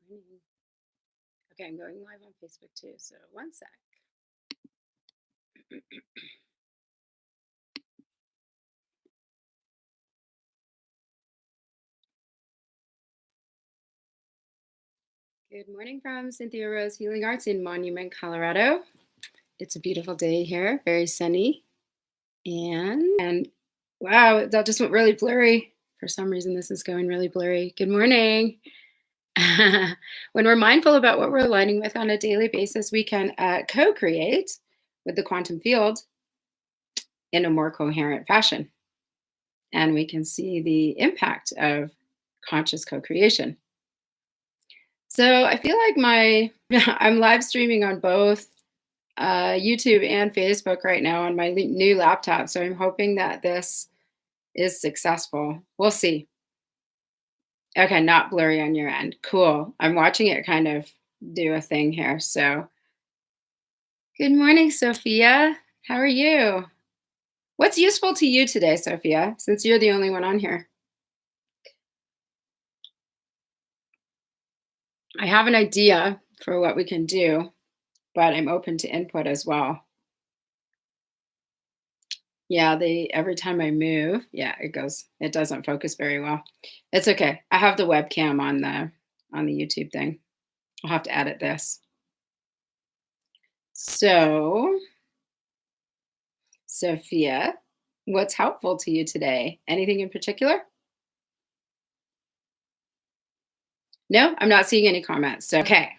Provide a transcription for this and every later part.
morning. Okay, I'm going live on Facebook too, so one sec. Good morning from Cynthia Rose Healing Arts in Monument, Colorado. It's a beautiful day here, very sunny. And wow, that just went really blurry. For some reason, this is going really blurry. Good morning. When we're mindful about what we're aligning with on a daily basis, we can co-create with the quantum field in a more coherent fashion. And we can see the impact of conscious co-creation. So I feel like I'm live streaming on both YouTube and Facebook right now on my new laptop. So I'm hoping that this is successful. We'll see. Okay, not blurry on your end. Cool. I'm watching it kind of do a thing here. So good morning, Sophia. How are you? What's useful to you today, Sophia, since you're the only one on here? I have an idea for what we can do, but I'm open to input as well. Yeah, every time I move, yeah, it doesn't focus very well. It's okay. I have the webcam on the YouTube thing. I'll have to edit this. So, Sophia, what's helpful to you today? Anything in particular? No, I'm not seeing any comments. So, okay.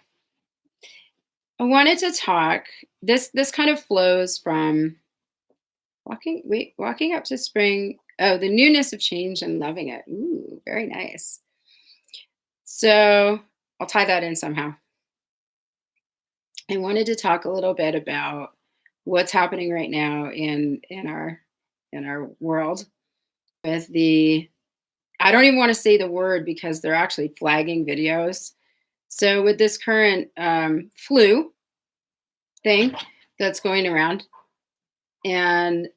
I wanted to talk. This kind of flows from walking up to spring. Oh, the newness of change and loving it. Ooh, very nice. So I'll tie that in somehow. I wanted to talk a little bit about what's happening right now in our world with the I don't even want to say the word because they're actually flagging videos. So with this current flu thing that's going around, and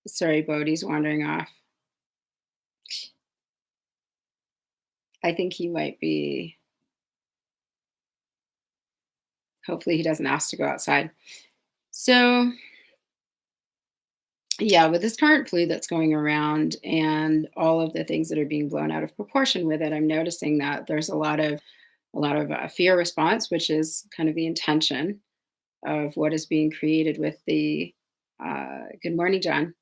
sorry, Bodhi's wandering off. I think he might be. Hopefully, he doesn't ask to go outside. So, yeah, with this current flu that's going around and all of the things that are being blown out of proportion with it, I'm noticing that there's a lot of fear response, which is kind of the intention of what is being created with the good morning, John,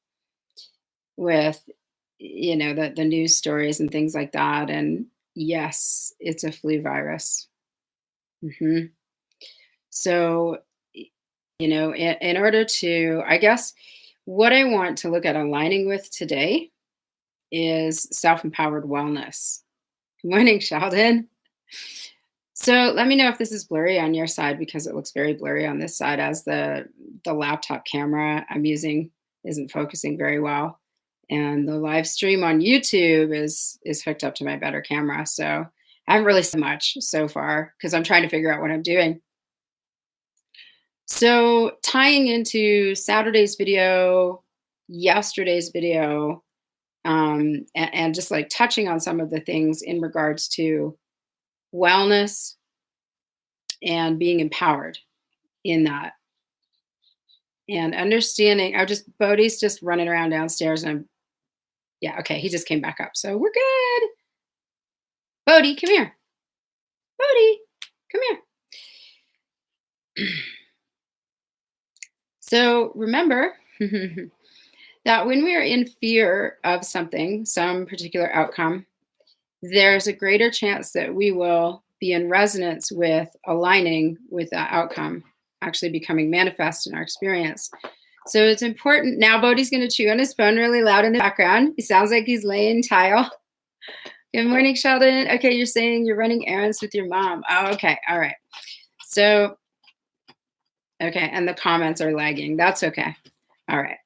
with the news stories and things like that. And yes, it's a flu virus. hmm So, in order to, I guess, what I want to look at aligning with today is self-empowered wellness. Good morning, Sheldon. So let me know if this is blurry on your side because it looks very blurry on this side as the laptop camera I'm using isn't focusing very well. And the live stream on YouTube is hooked up to my better camera. So I haven't really said much so far because I'm trying to figure out what I'm doing. So tying into Saturday's video, yesterday's video, and just like touching on some of the things in regards to wellness and being empowered in that and understanding. Bodhi's just running around downstairs and yeah, okay, he just came back up. So we're good. Bodhi, come here. Bodhi, come here. So remember that when we are in fear of something, some particular outcome, there's a greater chance that we will be in resonance with aligning with that outcome, actually becoming manifest in our experience. So it's important. Now Bodhi's going to chew on his phone really loud in the background. He sounds like he's laying tile. Good morning, Sheldon. Okay, you're saying you're running errands with your mom. Oh, okay. All right. So, okay. And the comments are lagging. That's okay. All right.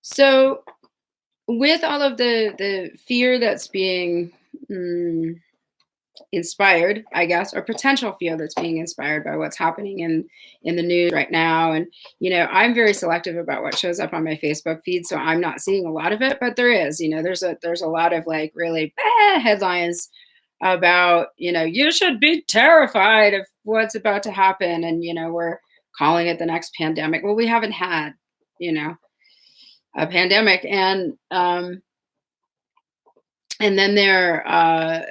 So with all of the fear that's being inspired, I guess, or potential fear that's being inspired by what's happening in the news right now. And, I'm very selective about what shows up on my Facebook feed, so I'm not seeing a lot of it, but there is, there's a lot of like really headlines about, you should be terrified of what's about to happen. And, we're calling it the next pandemic. Well, we haven't had, you know, a pandemic. And then they're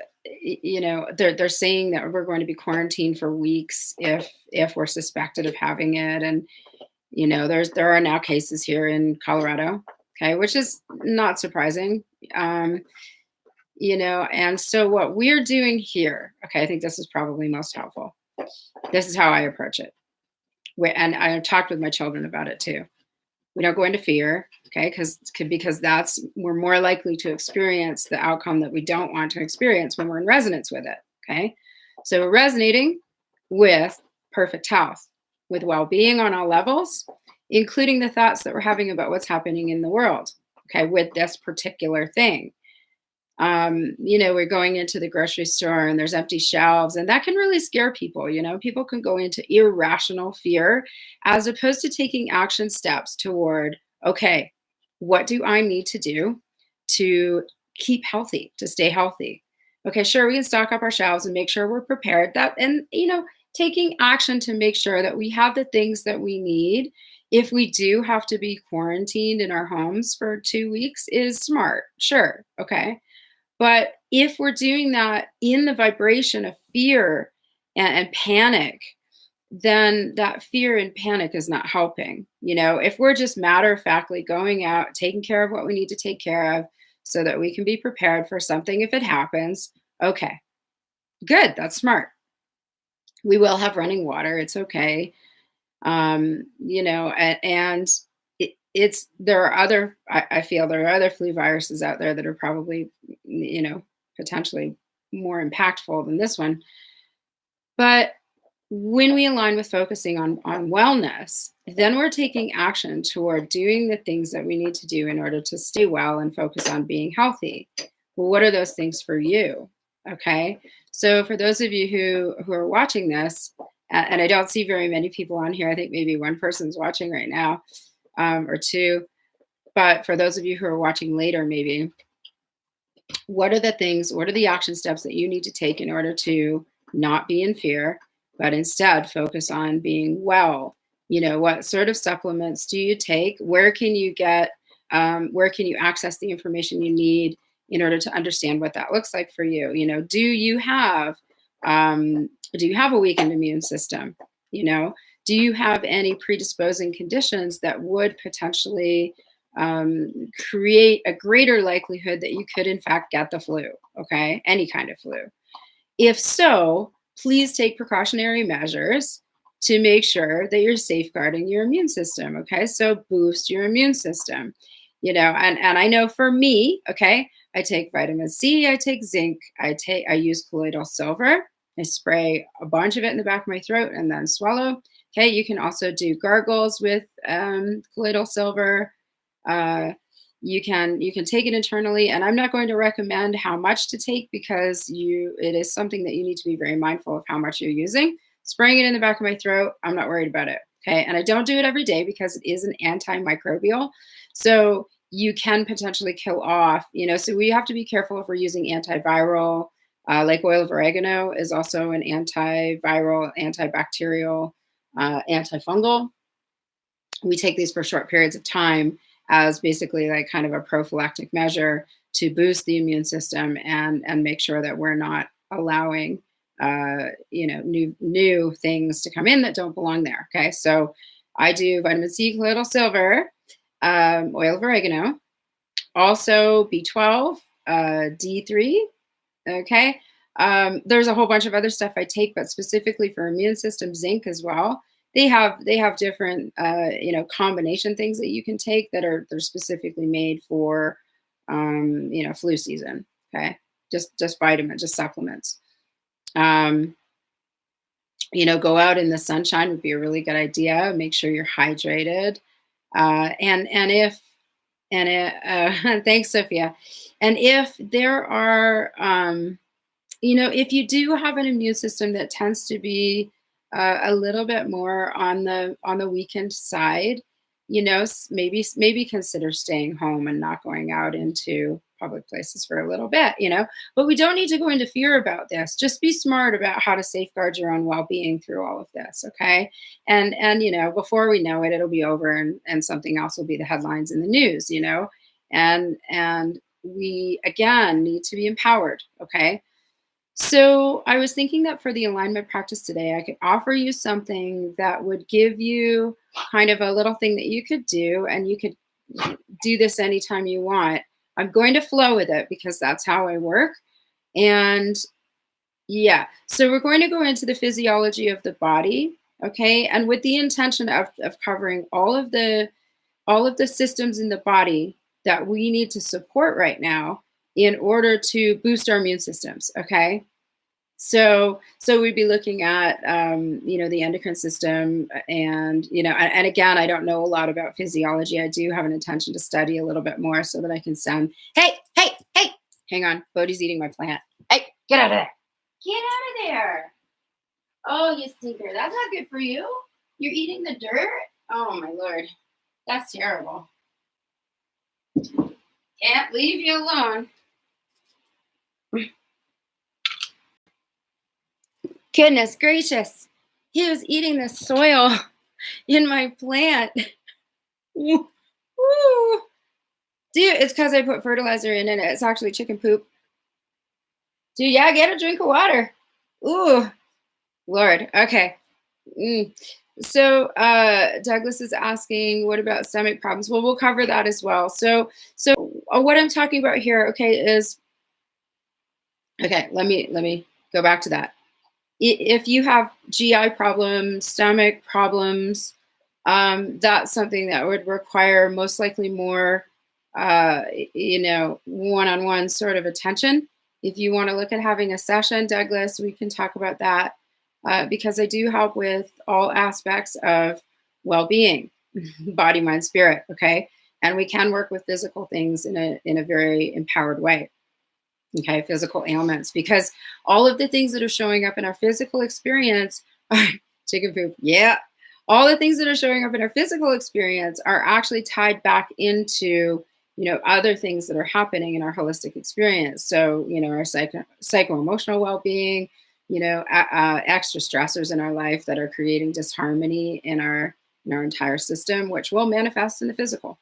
saying that we're going to be quarantined for weeks if we're suspected of having it. And, there are now cases here in Colorado, okay, which is not surprising. Um, and so what we're doing here, okay, I think this is probably most helpful. This is how I approach it. And I have talked with my children about it too. We don't go into fear, okay, because that's we're more likely to experience the outcome that we don't want to experience when we're in resonance with it, okay? So we're resonating with perfect health, with well-being on all levels, including the thoughts that we're having about what's happening in the world, okay, with this particular thing. We're going into the grocery store and there's empty shelves, and that can really scare people. People can go into irrational fear as opposed to taking action steps toward, okay, what do I need to do to keep healthy, to stay healthy? Okay, sure, we can stock up our shelves and make sure we're prepared. Taking action to make sure that we have the things that we need if we do have to be quarantined in our homes for 2 weeks is smart. Sure, okay, but if we're doing that in the vibration of fear and panic, then that fear and panic is not helping. If we're just matter of factly going out, taking care of what we need to take care of so that we can be prepared for something if it happens, okay, good, that's smart. We will have running water, it's okay. And there are other, I feel there are other flu viruses out there that are probably, potentially more impactful than this one. But when we align with focusing on wellness, then we're taking action toward doing the things that we need to do in order to stay well and focus on being healthy. Well, what are those things for you? Okay. So for those of you who are watching this, and I don't see very many people on here, I think maybe one person's watching right now, or two. But for those of you who are watching later, maybe, what are the action steps that you need to take in order to not be in fear, but instead focus on being well? What sort of supplements do you take? Where can you access the information you need in order to understand what that looks like for you? Do you have a weakened immune system? Do you have any predisposing conditions that would potentially create a greater likelihood that you could in fact get the flu? Okay, any kind of flu. If so, please take precautionary measures to make sure that you're safeguarding your immune system. Okay, so boost your immune system. And I know for me, okay, I take vitamin C, I take zinc, I use colloidal silver. I spray a bunch of it in the back of my throat and then swallow. Okay, you can also do gargles with colloidal silver. You can take it internally, and I'm not going to recommend how much to take because it is something that you need to be very mindful of how much you're using. Spraying it in the back of my throat, I'm not worried about it. Okay, and I don't do it every day because it is an antimicrobial, so you can potentially kill off. So we have to be careful if we're using antiviral. Like oil of oregano is also an antiviral, antibacterial, antifungal. We take these for short periods of time as basically like kind of a prophylactic measure to boost the immune system and make sure that we're not allowing new things to come in that don't belong there. Okay, so I do vitamin C, colloidal silver, oil of oregano, also B12, D3. Okay. There's a whole bunch of other stuff I take, but specifically for immune system, zinc as well. They have different combination things that you can take they're specifically made for flu season. Okay, just vitamins, just supplements. Go out in the sunshine would be a really good idea. Make sure you're hydrated. Thanks, Sophia. And if there are, if you do have an immune system that tends to be a little bit more on the weakened side, maybe consider staying home and not going out into public places for a little bit, but we don't need to go into fear about this. Just be smart about how to safeguard your own well-being through all of this, okay? And before we know it, it'll be over, and something else will be the headlines in the news, and we again need to be empowered, okay? So I was thinking that for the alignment practice today, I could offer you something that would give you kind of a little thing that you could do, and you could do this anytime you want. I'm going to flow with it because that's how I work. And yeah, so we're going to go into the physiology of the body, okay? And with the intention of covering all of the systems in the body that we need to support right now in order to boost our immune systems, okay? So we'd be looking at the endocrine system, and again, I don't know a lot about physiology. I do have an intention to study a little bit more so that I can sound, hey, hey, hey, hang on, Bodhi's eating my plant. Hey, get out of there. Get out of there. Oh, you stinker. That's not good for you. You're eating the dirt? Oh my Lord. That's terrible. Can't leave you alone. Goodness gracious. He was eating the soil in my plant. Woo. Dude, it's because I put fertilizer in it. It's actually chicken poop. Dude, yeah, get a drink of water. Ooh, Lord. Okay. So Douglas is asking, what about stomach problems? Well, we'll cover that as well. So what I'm talking about here, okay, is, okay, let me go back to that. If you have GI problems, stomach problems, that's something that would require most likely more, one-on-one sort of attention. If you want to look at having a session, Douglas, we can talk about that because I do help with all aspects of well-being, body, mind, spirit. Okay, and we can work with physical things in a very empowered way. Okay, physical ailments, because all of the things that are showing up in our physical experience are chicken poop. Yeah. All the things that are showing up in our physical experience are actually tied back into, other things that are happening in our holistic experience. So, our psycho-emotional well-being, extra stressors in our life that are creating disharmony in our entire system, which will manifest in the physical.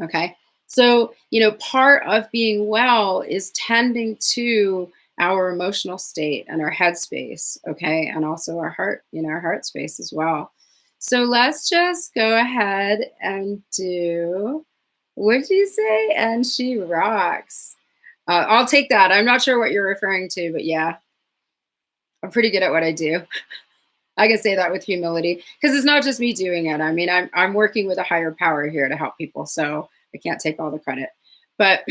Okay. So, part of being well is tending to our emotional state and our headspace, okay, and also our heart, our heart space as well. So let's just go ahead and do, what'd you say? And she rocks. I'll take that. I'm not sure what you're referring to, but yeah, I'm pretty good at what I do. I can say that with humility because it's not just me doing it. I mean, I'm working with a higher power here to help people, so I can't take all the credit. But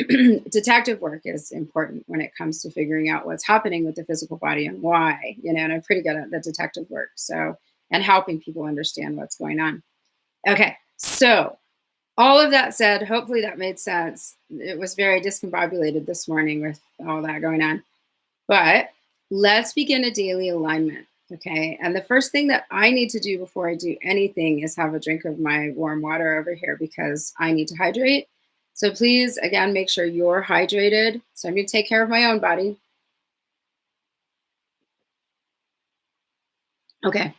detective work is important when it comes to figuring out what's happening with the physical body and why, and I'm pretty good at the detective work. So, and helping people understand what's going on. Okay, so all of that said, hopefully that made sense. It was very discombobulated this morning with all that going on. But let's begin a daily alignment. Okay. And the first thing that I need to do before I do anything is have a drink of my warm water over here because I need to hydrate. So please, again, make sure you're hydrated. So I'm going to take care of my own body. Okay.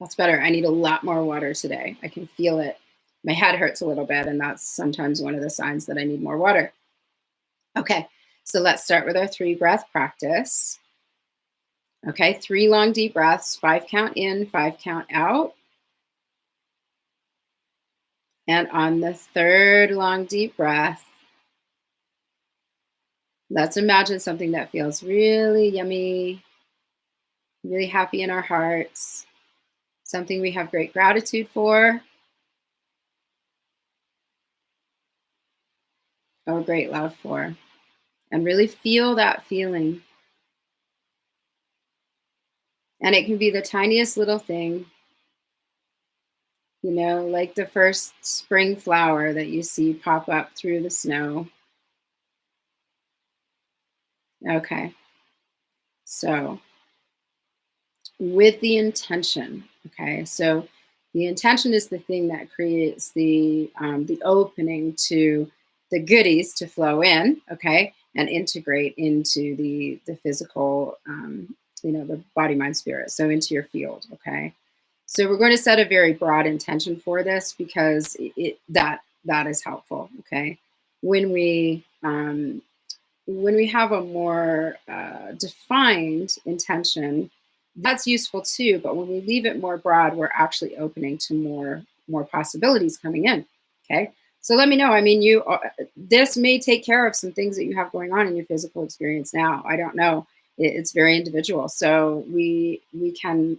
That's better. I need a lot more water today. I can feel it. My head hurts a little bit, and that's sometimes one of the signs that I need more water. Okay. So let's start with our 3-breath practice. Okay, 3 long deep breaths, 5 count in, 5 count out. And on the 3rd long deep breath, let's imagine something that feels really yummy, really happy in our hearts, something we have great gratitude for, or great love for. And really feel that feeling. And it can be the tiniest little thing, like the first spring flower that you see pop up through the snow. Okay. So with the intention, okay, so The intention is the thing that creates the opening to the goodies to flow in, okay, and integrate into the physical, the body, mind, spirit. So into your field, okay. So we're going to set a very broad intention for this because that is helpful, okay. When we have a more defined intention, that's useful too. But when we leave it more broad, we're actually opening to more possibilities coming in. Okay, so let me know. I mean, this may take care of some things that you have going on in your physical experience now. I don't know. It's very individual, so we can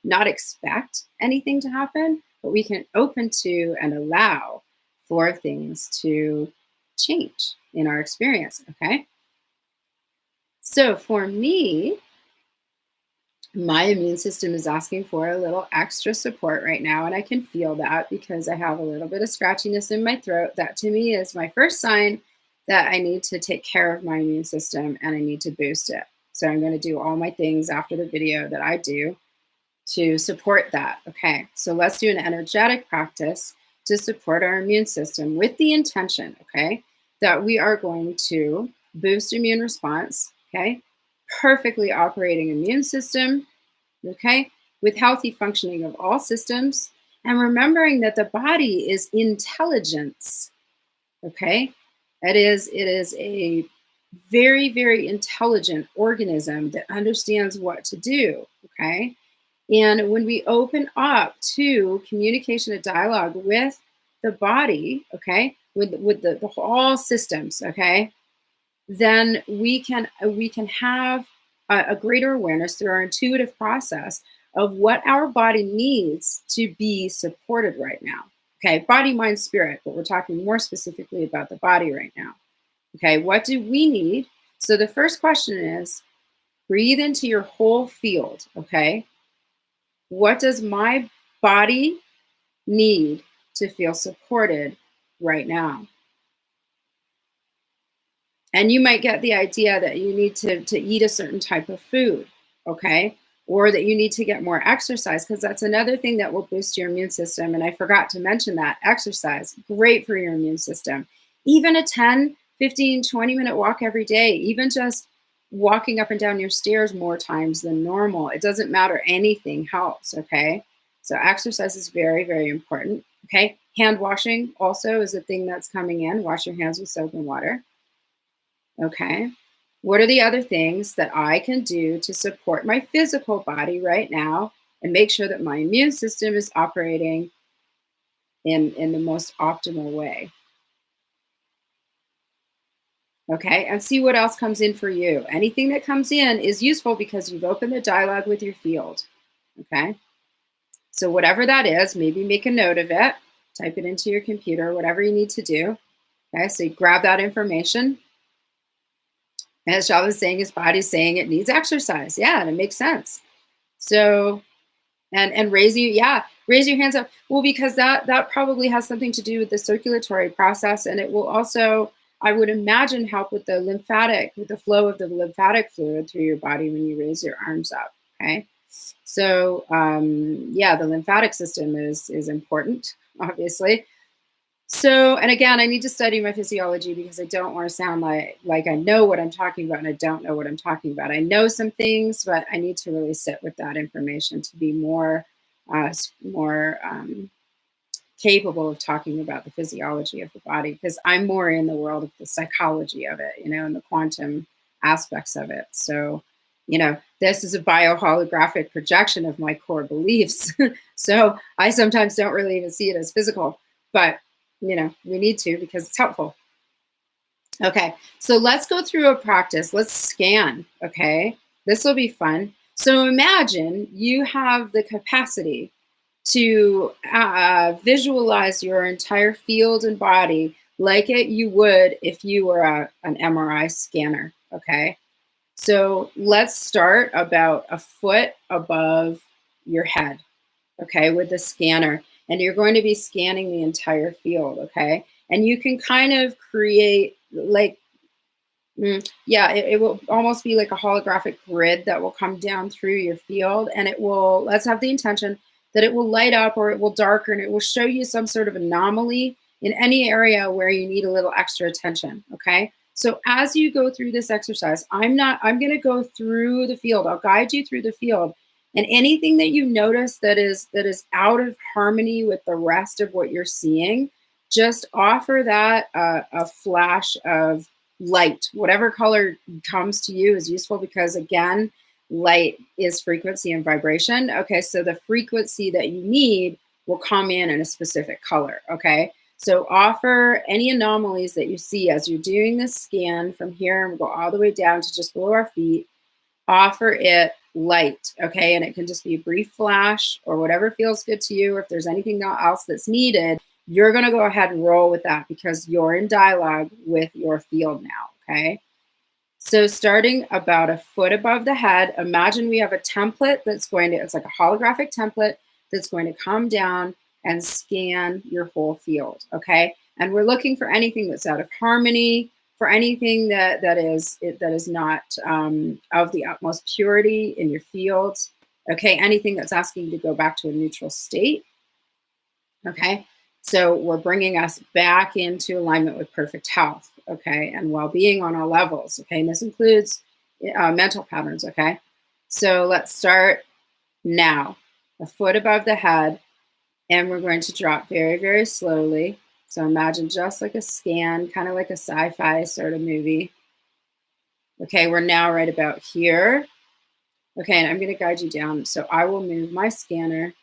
not expect anything to happen, but we can open to and allow for things to change in our experience. Okay. So for me, my immune system is asking for a little extra support right now. And I can feel that because I have a little bit of scratchiness in my throat. That to me is my first sign that I need to take care of my immune system and I need to boost it. So I'm going to do all my things after the video that I do to support that. Okay, so let's do an energetic practice to support our immune system with the intention, okay, that we are going to boost immune response, okay, perfectly operating immune system, okay, with healthy functioning of all systems, and remembering that the body is intelligence, okay. It is a very, very intelligent organism that understands what to do, okay. And when we open up to communication and dialogue with the body, okay, with the all systems, okay, then we can have a greater awareness through our intuitive process of what our body needs to be supported right now. Okay, body, mind, spirit, but we're talking more specifically about the body right now. Okay, what do we need? So the first question is breathe into your whole field, okay? What does my body need to feel supported right now? And you might get the idea that you need to eat a certain type of food, okay? Or that you need to get more exercise, because that's another thing that will boost your immune system. And I forgot to mention that exercise, great for your immune system. Even a 10, 15, 20-minute walk every day, even just walking up and down your stairs more times than normal, it doesn't matter. Anything helps, okay? So exercise is very, very important, okay? Hand washing also is a thing that's coming in. Wash your hands with soap and water. Okay. What are the other things that I can do to support my physical body right now and make sure that my immune system is operating in the most optimal way? Okay. And see what else comes in for you. Anything that comes in is useful because you've opened the dialogue with your field. Okay. So, whatever that is, maybe make a note of it, type it into your computer, whatever you need to do. Okay. So, you grab that information. As Shah was saying, his body's saying it needs exercise. Yeah, and it makes sense. So, and raise your hands up. Well, because that probably has something to do with the circulatory process, and it will also, I would imagine, help with the flow of the lymphatic fluid through your body when you raise your arms up. Okay, so yeah, the lymphatic system is important, obviously. So, and again, I need to study my physiology because I don't want to sound like I know what I'm talking about and I don't know what I'm talking about. I know some things, but I need to really sit with that information to be more capable of talking about the physiology of the body because I'm more in the world of the psychology of it, and the quantum aspects of it. So, this is a bioholographic projection of my core beliefs. So I sometimes don't really even see it as physical, but we need to because it's helpful. Okay, so let's go through a practice. Let's scan, okay? This will be fun. So imagine you have the capacity to visualize your entire field and body like you would if you were an MRI scanner, okay? So let's start about a foot above your head, okay, with the scanner. And you're going to be scanning the entire field, okay? And you can kind of create like, yeah, it will almost be like a holographic grid that will come down through your field. And it will, let's have the intention that it will light up or it will darken. It will show you some sort of anomaly in any area where you need a little extra attention, okay? So as you go through this exercise, I'm going to go through the field. I'll guide you through the field. And anything that you notice that is out of harmony with the rest of what you're seeing, just offer that a flash of light. Whatever color comes to you is useful because, again, light is frequency and vibration. Okay, so the frequency that you need will come in a specific color, okay? So offer any anomalies that you see as you're doing this scan from here, and we'll go all the way down to just below our feet. Offer it light, okay? And it can just be a brief flash or whatever feels good to you. Or if there's anything else that's needed, you're going to go ahead and roll with that because you're in dialogue with your field now, okay? So starting about a foot above the head, imagine we have a template that's going to, it's like a holographic template that's going to come down and scan your whole field, okay? And we're looking for anything that's out of harmony, for anything that is not of the utmost purity in your field, okay? Anything that's asking you to go back to a neutral state, okay? So we're bringing us back into alignment with perfect health, okay, and well-being on all levels, okay? And this includes mental patterns, okay? So let's start now, a foot above the head, and we're going to drop very, very slowly. So imagine just like a scan, kind of like a sci-fi sort of movie. Okay, we're now right about here. Okay, and I'm going to guide you down. So I will move my scanner.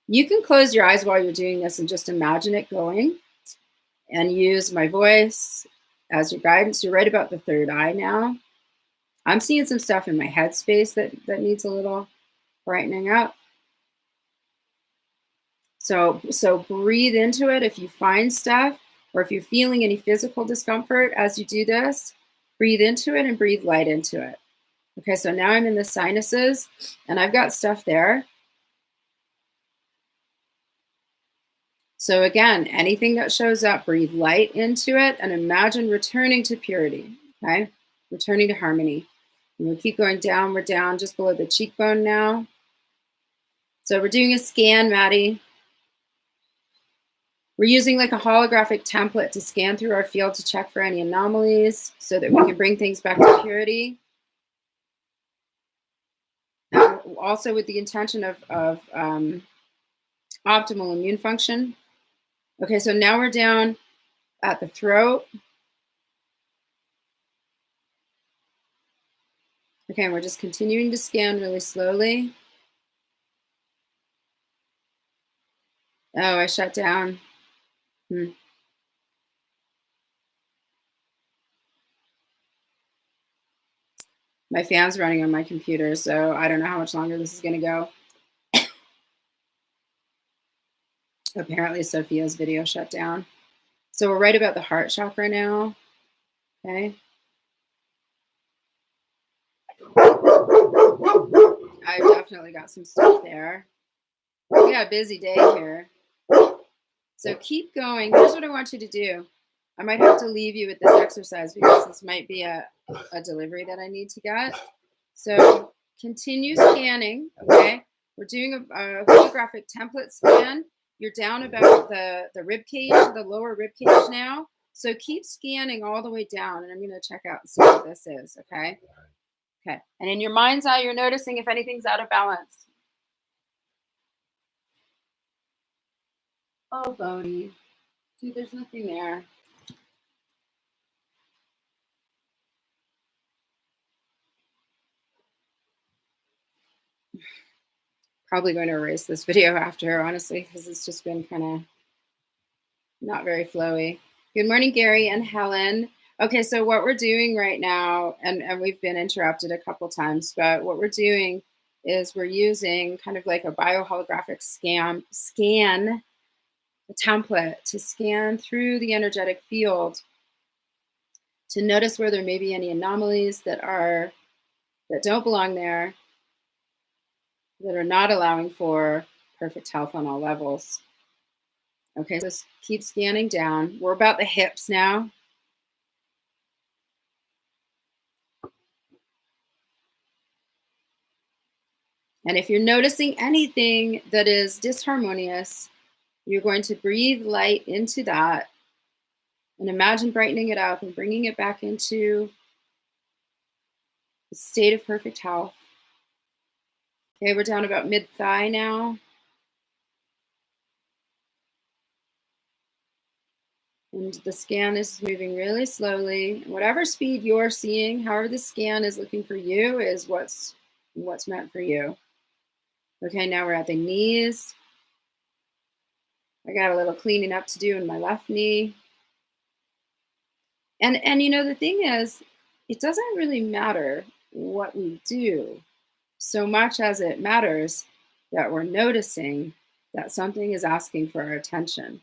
You can close your eyes while you're doing this and just imagine it going and use my voice as your guidance. You're right about the third eye now. I'm seeing some stuff in my headspace that needs a little brightening up. So breathe into it. If you find stuff or if you're feeling any physical discomfort as you do this, breathe into it and breathe light into it. Okay, so now I'm in the sinuses and I've got stuff there. So again, anything that shows up, breathe light into it and imagine returning to purity, okay? Returning to harmony. And we'll keep going down. We're down just below the cheekbone now. So we're doing a scan, Maddie. We're using like a holographic template to scan through our field to check for any anomalies so that we can bring things back to purity. And also with the intention of optimal immune function. Okay, so now we're down at the throat. Okay, and we're just continuing to scan really slowly. Oh, I shut down. My fan's running on my computer, so I don't know how much longer this is going to go. Apparently, Sophia's video shut down. So we're right about the heart chakra now. Okay. I've definitely got some stuff there. We got a busy day here. So keep going. Here's what I want you to do. I might have to leave you with this exercise because this might be a delivery that I need to get. So continue scanning, okay? We're doing a holographic template scan. You're down about the rib cage, the lower rib cage now. So keep scanning all the way down, and I'm going to check out and see what this is, okay? Okay. And in your mind's eye, you're noticing if anything's out of balance. Oh, Bodhi. Dude, there's nothing there. Probably going to erase this video after, honestly, because it's just been kind of not very flowy. Good morning, Gary and Helen. Okay, so what we're doing right now, and we've been interrupted a couple times, but what we're doing is we're using kind of like a bioholographic scan a template to scan through the energetic field to notice where there may be any anomalies that don't belong there, that are not allowing for perfect health on all levels. Okay, so keep scanning down. We're about the hips now. And if you're noticing anything that is disharmonious, you're going to breathe light into that and imagine brightening it up and bringing it back into a state of perfect health. Okay, we're down about mid-thigh now. And the scan is moving really slowly. Whatever speed you're seeing, however the scan is looking for you is what's meant for you. Okay, now we're at the knees. I got a little cleaning up to do in my left knee. And you know, the thing is, it doesn't really matter what we do so much as it matters that we're noticing that something is asking for our attention.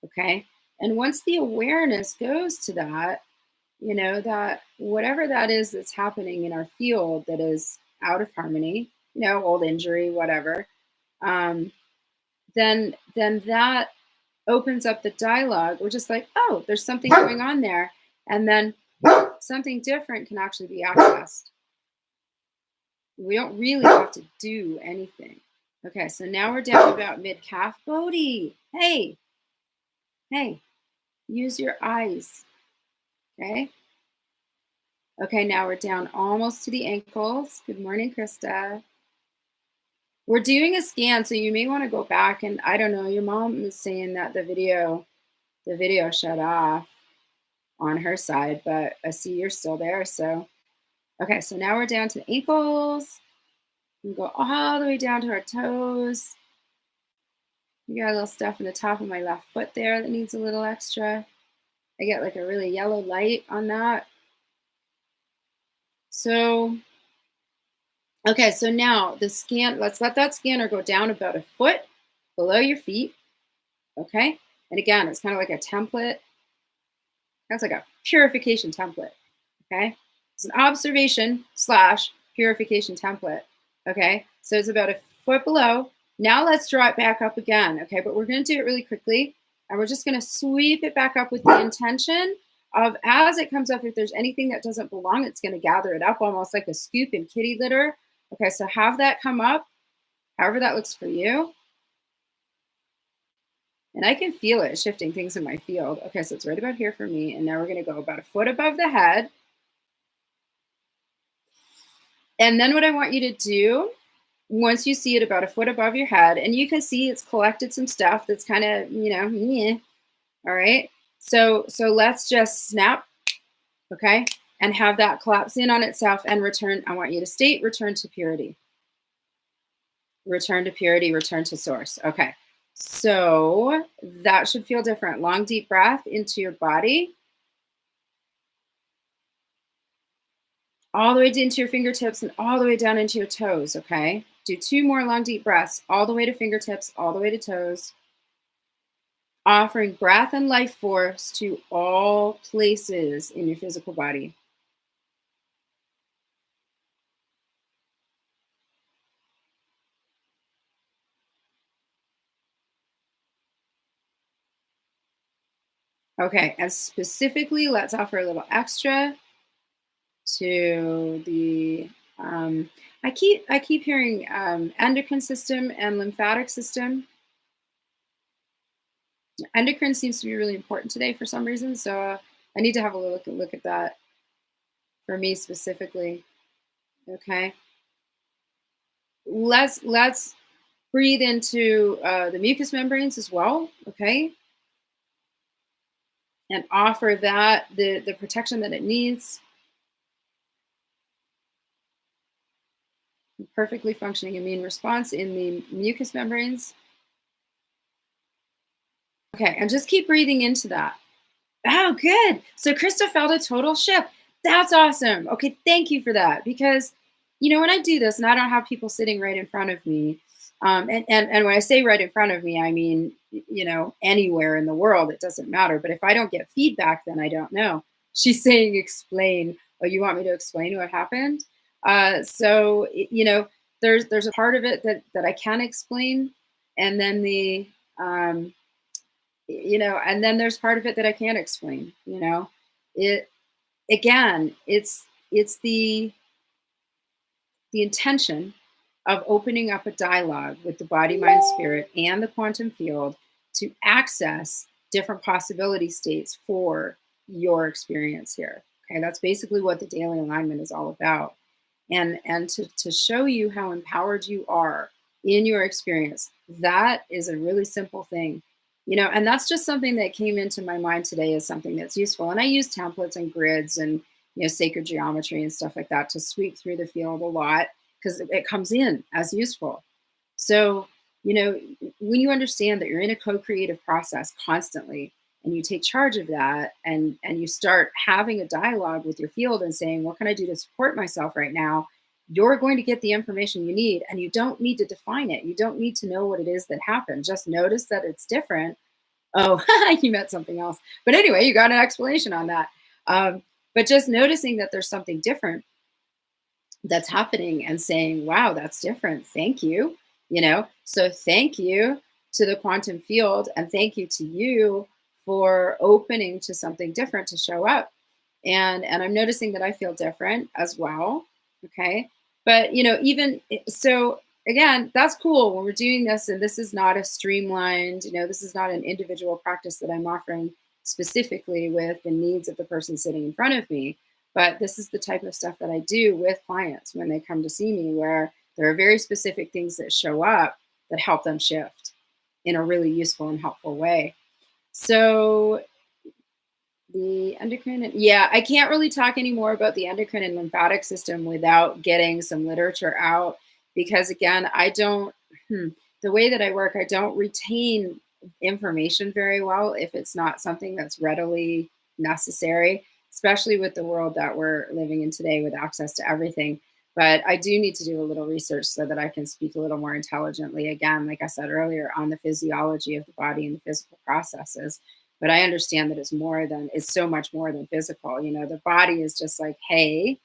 Okay? And once the awareness goes to that, you know, that whatever that is that's happening in our field that is out of harmony, you know, old injury, whatever, um, then that opens up the dialogue. We're just like, oh, there's something going on there. And then something different can actually be accessed. We don't really have to do anything. Okay, so now we're down about mid-calf. Bodhi, hey, use your eyes. Okay. Okay, now we're down almost to the ankles. Good morning, Krista. We're doing a scan, so you may want to go back and I don't know, your mom is saying that the video shut off on her side, but I see you're still there. So, okay, so now we're down to the ankles. We go all the way down to our toes. We got a little stuff in the top of my left foot there that needs a little extra. I get like a really yellow light on that. So, okay, so now the scan, let's let that scanner go down about a foot below your feet. Okay. And again, it's kind of like a template. That's like a purification template. Okay. It's an observation / purification template. Okay. So it's about a foot below. Now let's draw it back up again. Okay. But we're going to do it really quickly. And we're just going to sweep it back up with the intention of as it comes up, if there's anything that doesn't belong, it's going to gather it up almost like a scoop in kitty litter. Okay. So have that come up, however that looks for you. And I can feel it shifting things in my field. Okay, so it's right about here for me. And now we're going to go about a foot above the head. And then what I want you to do, once you see it about a foot above your head, and you can see it's collected some stuff that's kind of, you know, meh. All right. So let's just snap, okay, and have that collapse in on itself and return. I want you to state return to purity. Return to purity, return to source. Okay. So that should feel different. Long, deep breath into your body. All the way into your fingertips and all the way down into your toes, okay? Do 2 more long, deep breaths, all the way to fingertips, all the way to toes. Offering breath and life force to all places in your physical body. Okay, and specifically, let's offer a little extra to the I keep hearing endocrine system and lymphatic system. Endocrine seems to be really important today for some reason, so I need to have a look at that for me specifically. Okay, let's breathe into the mucous membranes as well. Okay, and offer that the protection that it needs. Perfectly functioning immune response in the mucous membranes. Okay, and just keep breathing into that. Oh, good. So Krista felt a total shift. That's awesome. Okay, thank you for that. Because, you know, when I do this and I don't have people sitting right in front of me, and when I say right in front of me, I mean, you know, anywhere in the world, it doesn't matter. But if I don't get feedback, then I don't know. She's saying explain. Oh, you want me to explain what happened? So, you know, there's a part of it that I can explain. And then you know, and then there's part of it that I can't explain, you know, it, again, it's the intention of opening up a dialogue with the body, mind, spirit, and the quantum field to access different possibility states for your experience here. Okay, that's basically what the daily alignment is all about. And to show you how empowered you are in your experience, that is a really simple thing. And that's just something that came into my mind today as something that's useful. And I use templates and grids and sacred geometry and stuff like that to sweep through the field a lot because it comes in as useful. So, when you understand that you're in a co-creative process constantly and you take charge of that and you start having a dialogue with your field and saying, what can I do to support myself right now? You're going to get the information you need, and you don't need to define it. You don't need to know what it is that happened. Just notice that it's different. Oh, you met something else. But anyway, you got an explanation on that. But just noticing that there's something different that's happening and saying, wow, that's different. Thank you. So thank you to the quantum field and thank you to you for opening to something different to show up. And I'm noticing that I feel different as well. Okay. But even so, again, that's cool when we're doing this, and this is not a streamlined, this is not an individual practice that I'm offering specifically with the needs of the person sitting in front of me. But this is the type of stuff that I do with clients when they come to see me, where there are very specific things that show up that help them shift in a really useful and helpful way. So the endocrine, yeah, I can't really talk anymore about the endocrine and lymphatic system without getting some literature out, because again, the way that I work, I don't retain information very well if it's not something that's readily necessary, especially with the world that we're living in today with access to everything. But I do need to do a little research so that I can speak a little more intelligently, again, like I said earlier, on the physiology of the body and the physical processes. But I understand that it's so much more than physical. The body is just like, hey,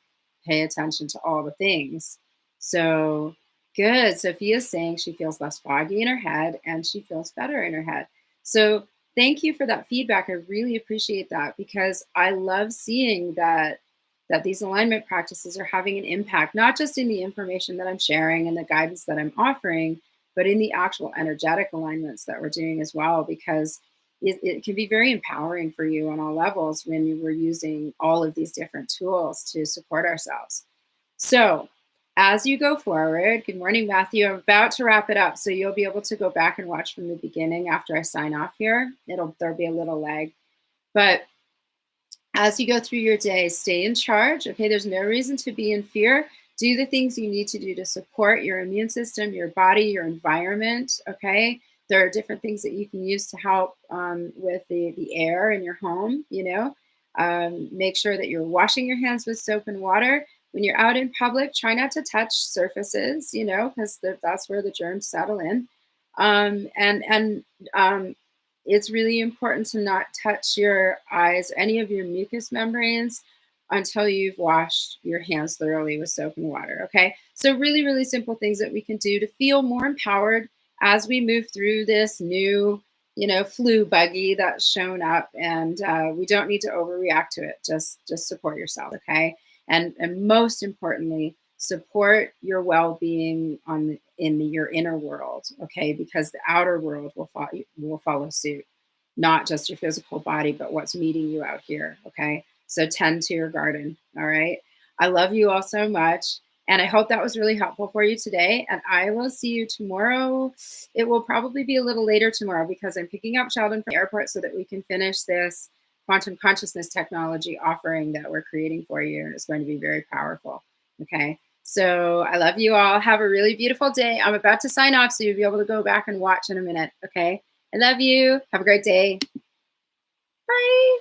pay attention to all the things. So good. Sophia's saying she feels less foggy in her head and she feels better in her head. So thank you for that feedback. I really appreciate that, because I love seeing that these alignment practices are having an impact, not just in the information that I'm sharing and the guidance that I'm offering, but in the actual energetic alignments that we're doing as well, because it can be very empowering for you on all levels when we're using all of these different tools to support ourselves. So as you go forward, good morning, Matthew. I'm about to wrap it up, so you'll be able to go back and watch from the beginning after I sign off here. There'll be a little lag. But as you go through your day, stay in charge. Okay, there's no reason to be in fear. Do the things you need to do to support your immune system, your body, your environment. Okay, there are different things that you can use to help with the air in your home. Make sure that you're washing your hands with soap and water. When you're out in public, try not to touch surfaces, because that's where the germs settle in. It's really important to not touch your eyes, any of your mucous membranes, until you've washed your hands thoroughly with soap and water. Okay. So really, really simple things that we can do to feel more empowered as we move through this new, flu buggy that's shown up, and we don't need to overreact to it. Just support yourself. Okay. And most importantly, support your well-being in your inner world, okay? Because the outer world will follow suit, not just your physical body, but what's meeting you out here, okay? So tend to your garden, all right? I love you all so much, and I hope that was really helpful for you today, and I will see you tomorrow. It will probably be a little later tomorrow because I'm picking up Sheldon from the airport so that we can finish this quantum consciousness technology offering that we're creating for you, and it's going to be very powerful, okay? So I love you all. Have a really beautiful day. I'm about to sign off, so you'll be able to go back and watch in a minute, okay? I love you. Have a great day. Bye.